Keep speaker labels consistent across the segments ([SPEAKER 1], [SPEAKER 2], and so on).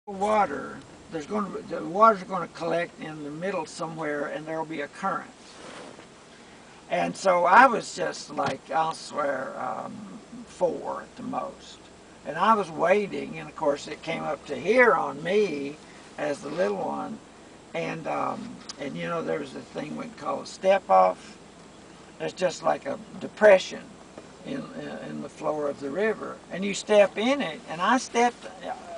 [SPEAKER 1] Water, the water's going to collect in the middle somewhere, and there'll be a current. And so I was just like, I'll swear, 4 at the most. And I was waiting, and of course it came up to here on me as the little one. And you know, there was a thing we call a step off. It's just like a depression in the floor of the river. And you step in it, and I stepped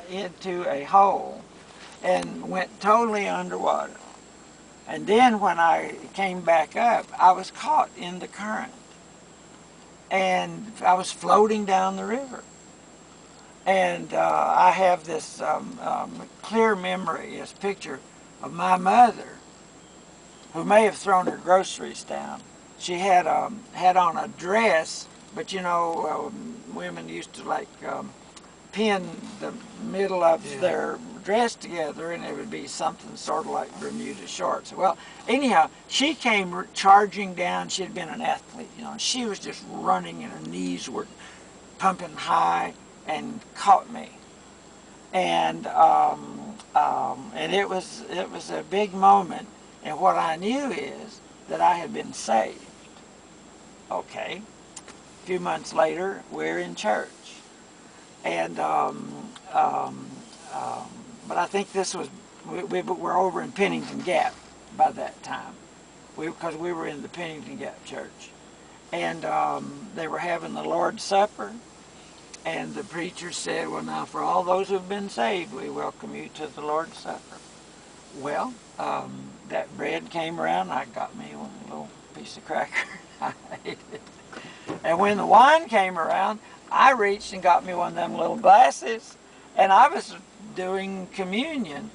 [SPEAKER 1] into a hole and went totally underwater. And then when I came back up, I was caught in the current. And I was floating down the river. And I have this clear memory, this picture of my mother, who may have thrown her groceries down. She had on a dress, but you know, women used to like pin the middle of their dress together, and it would be something sort of like Bermuda shorts. Well, anyhow, she came charging down. She had been an athlete, you know. She was just running, and her knees were pumping high, and caught me. And it was a big moment. And what I knew is that I had been saved. Okay. A few months later, we're in church. And but I think this was, we were over in Pennington Gap by that time, because we were in the Pennington Gap church. And they were having the Lord's Supper, and the preacher said, well, now for all those who've been saved, we welcome you to the Lord's Supper. Well, that bread came around, I got me one little piece of cracker. I ate it. And when the wine came around, I reached and got me one of them little glasses, and I was doing communion,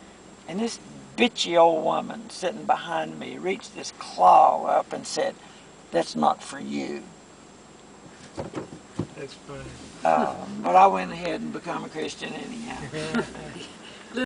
[SPEAKER 1] and this bitchy old woman sitting behind me reached this claw up and said, "That's not for you."
[SPEAKER 2] That's funny.
[SPEAKER 1] But I went ahead and become a Christian anyhow.